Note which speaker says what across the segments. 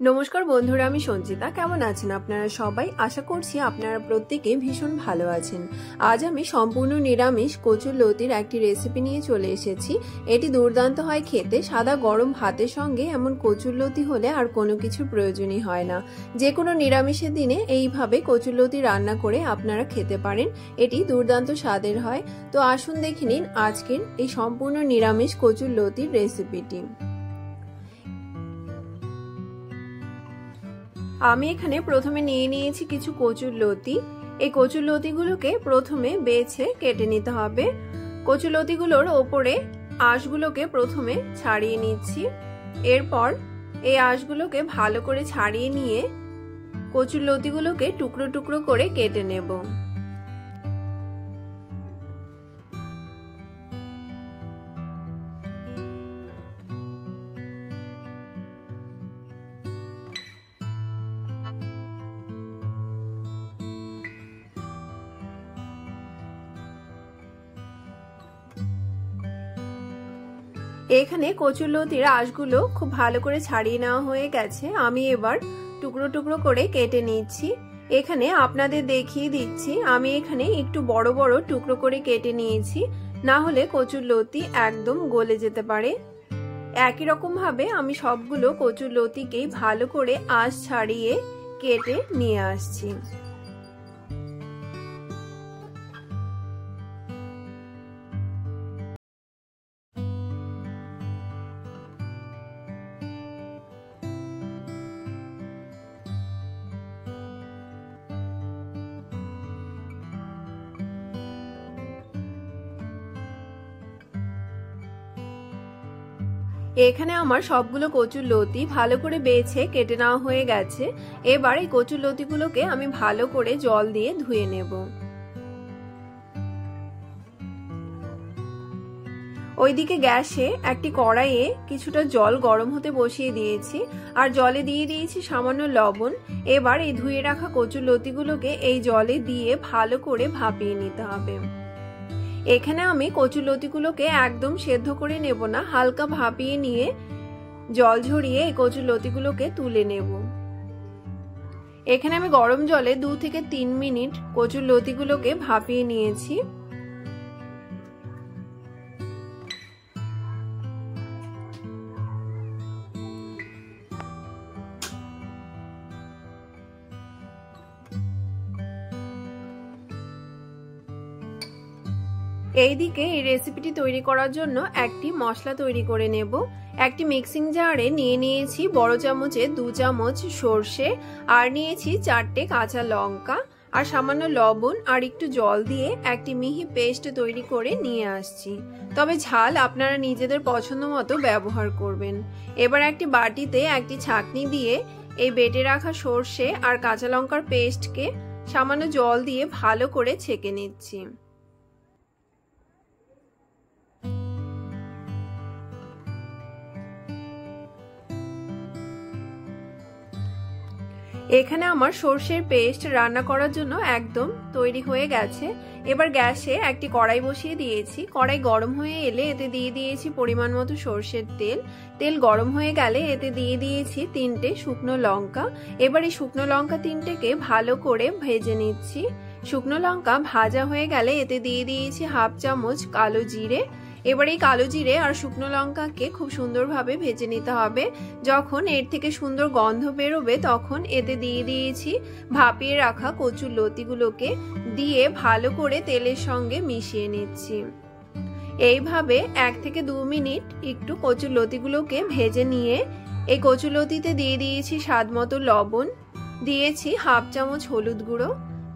Speaker 1: नमस्कार बंधुरा आमी संचिता केमन आছেন আপনারা সবাই आशा করছি আপনারা প্রত্যেকে ভীষণ ভালো আছেন। আজ আমি সম্পূর্ণ নিরামিষ কচুরলতির একটি রেসিপি নিয়ে চলে এসেছি। এটি দুর্দান্ত হয় খেতে, সাদা গরম ভাতের সঙ্গে এমন কচুরলতি হলে আর কোনো কিছুর প্রয়োজনই হয় না। যে কোনো নিরামিষের দিনে এইভাবে কচুরলতি রান্না করে আপনারা খেতে পারেন, এটি দুর্দান্ত স্বাদের হয়। তো আসুন দেখে নিন আজকের এই সম্পূর্ণ নিরামিষ কচুরলতির রেসিপিটি। আমি এখানে প্রথমে নিয়ে নিয়েছি কিছু কচুরলতি। এই কচুরলতিগুলোকে প্রথমে বেছে কেটে নিতে হবে। কচুরলতিগুলোর ওপরে আঁশগুলোকে প্রথমে ছাড়িয়ে নিচ্ছি। এরপর এই আঁশগুলোকে ভালো করে ছাড়িয়ে নিয়ে কচুরলতিগুলোকে টুকরো টুকরো করে কেটে নেব। এখানে কচুরলতির আঁশগুলো খুব ভালো করে ছাড়িয়ে নেওয়া হয়ে গেছে। আমি এবার টুকরো টুকরো করে কেটে নিচ্ছি। এখানে আপনাদের দেখিয়ে দিচ্ছি, আমি এখানে একটু বড় বড় টুকরো করে কেটে নিয়েছি, না হলে কচুরলতি একদম গলে যেতে পারে। একই রকম ভাবে আমি সবগুলো কচুরলতিকেই ভালো করে আঁশ ছাড়িয়ে কেটে নিয়ে আসছি। এখানে আমার সবগুলো কচুরলতি ভালো করে বেছে কেটে নেওয়া হয়ে গেছে। এবার এই কচুরলতিগুলোকে আমি ভালো করে জল দিয়ে ধুয়ে নেব। ওইদিকে গ্যাসে একটি কড়াইয়ে কিছুটা জল গরম হতে বসিয়ে দিয়েছি, আর জলে দিয়ে দিয়েছি সামান্য লবণ। এবার এই ধুয়ে রাখা কচুরলতিগুলোকে এই জলে দিয়ে ভালো করে ভাপিয়ে নিতে হবে। এখানে আমি কচুরলতিগুলোকে একদম সেদ্ধ করে নেব না, হালকা ভাপিয়ে নিয়ে জল ঝরিয়ে এই কচুরলতিগুলোকে তুলে নেব। এখানে আমি গরম জলে 2 থেকে 3 মিনিট কচুরলতিগুলোকে ভাপিয়ে নিয়েছি। এইদিকে এই রেসিপিটি তৈরি করার জন্য একটি মশলা তৈরি করে নেব। একটি মিক্সিং জারে নিয়ে নিয়েছি বড় চামচে 2 চামচ সর্ষে, আর নিয়েছি 4টে কাঁচা লঙ্কা, আর সামান্য লবণ আর একটু জল দিয়ে একটি মিহি পেস্ট তৈরি করে নিয়ে আসছি। তবে ঝাল আপনারা নিজেদের পছন্দ মতো ব্যবহার করবেন। এবার একটি বাটিতে একটি ছাঁকনি দিয়ে এই বেটে রাখা সর্ষে আর কাঁচা লঙ্কার পেস্টকে সামান্য জল দিয়ে ভালো করে ছেঁকে নিচ্ছি। এখানে আমার সর্ষের পেস্ট রান্না করার জন্য একদম তৈরি হয়ে গেছে। এবার গ্যাসে একটি কড়াই বসিয়ে দিয়েছি। কড়াই গরম হয়ে এলে এতে দিয়ে দিয়েছি পরিমাণ মতো সর্ষের তেল। তেল গরম হয়ে গেলে এতে দিয়ে দিয়েছি 3টে শুকনো লঙ্কা। এবার এই শুকনো লঙ্কা 3টেকে ভালো করে ভেজে নিচ্ছি। শুকনো লঙ্কা ভাজা হয়ে গেলে এতে দিয়ে দিয়েছি 1/2 চামচ কালো জিরে। এবার এই কালো জিরে আর শুকনো লঙ্কাকে খুব সুন্দরভাবে ভেজে নিতে হবে। যখন এর থেকে সুন্দর গন্ধ বেরোবে তখন এতে দিয়ে দিয়েছি ভাপিয়ে রাখা কচুরলতিগুলোকে, দিয়ে ভালো করে তেলের সঙ্গে মিশিয়ে নিচ্ছি। এইভাবে 1 থেকে 2 মিনিট একটু কচুরলতিগুলোকে ভেজে নিয়ে এই কচুরলতিতে দিয়ে দিয়েছি স্বাদ মতো লবণ, দিয়েছি 1/2 চামচ হলুদ গুঁড়ো,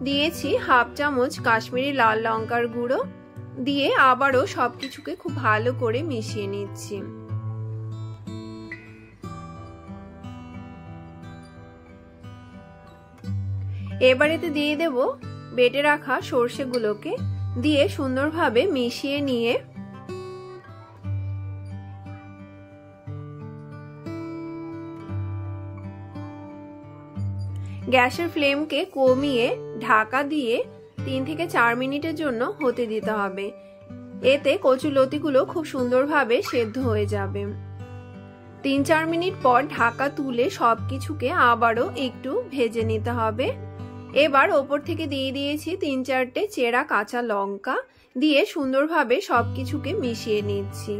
Speaker 1: দিয়েছি 1/2 চামচ কাশ্মীরি লাল লঙ্কার গুঁড়ো, দিয়ে আবারও সবকিছুকে খুব ভালো করে মিশিয়ে নিচ্ছি। এবার এতে দিয়ে দেব বেটে রাখা সর্ষেগুলোকে, দিয়ে সুন্দরভাবে মিশিয়ে নিয়ে গ্যাসের ফ্লেমকে কমিয়ে ঢাকা দিয়ে 3 থেকে 4 মিনিটের জন্য হতে দিতে হবে। এতে কচুরলতিগুলো খুব সুন্দরভাবে সেদ্ধ হয়ে যাবে। 3-4 মিনিট পর ঢাকা তুলে সবকিছুকে আবারও একটু ভেজে নিতে হবে। এবার ওপর থেকে দিয়ে দিয়েছি 3-4টে চেরা কাঁচা লঙ্কা, দিয়ে সুন্দরভাবে সবকিছুকে মিশিয়ে নিচ্ছি।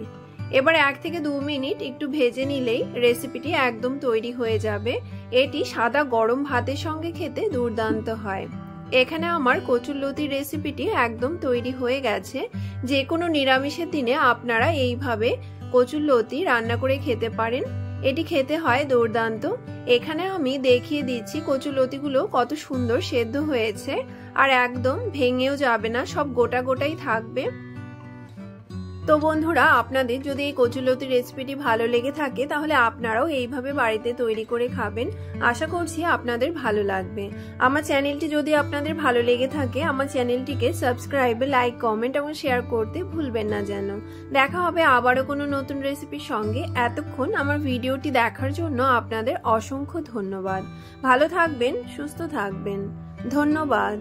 Speaker 1: এবার 1 থেকে 2 মিনিট একটু ভেজে নিলেই রেসিপিটি একদম তৈরি হয়ে যাবে। এটি সাদা গরম ভাতের সঙ্গে খেতে দুর্দান্ত হয়। এখানে আমার কচুরলতির রেসিপিটি একদম তৈরি হয়ে গেছে। যে কোনো নিরামিষের দিনে আপনারা এইভাবে কচুরলতি রান্না করে খেতে পারেন, এটি খেতে হয় দুর্দান্ত। এখানে আমি দেখিয়ে দিচ্ছি কচুরলতিগুলো কত সুন্দর সেদ্ধ হয়েছে, আর একদম ভেঙেও যাবে না, সব গোটা গোটাই থাকবে। তো বন্ধুরা, আপনাদের যদি এই কচুরলতির রেসিপিটি ভালো লেগে থাকে তাহলে আপনারাও এইভাবে বাড়িতে তৈরি করে খাবেন। আশা করছি আপনাদের ভালো লাগবে। আমার চ্যানেলটি যদি আপনাদের ভালো লেগে থাকে আমার চ্যানেলটিকে সাবস্ক্রাইব, লাইক, কমেন্ট এবং শেয়ার করতে ভুলবেন না যেন। দেখা হবে আবারও কোনো নতুন রেসিপির সঙ্গে। এতক্ষণ আমার ভিডিওটি দেখার জন্য আপনাদের অসংখ্য ধন্যবাদ। ভালো থাকবেন, সুস্থ থাকবেন। ধন্যবাদ।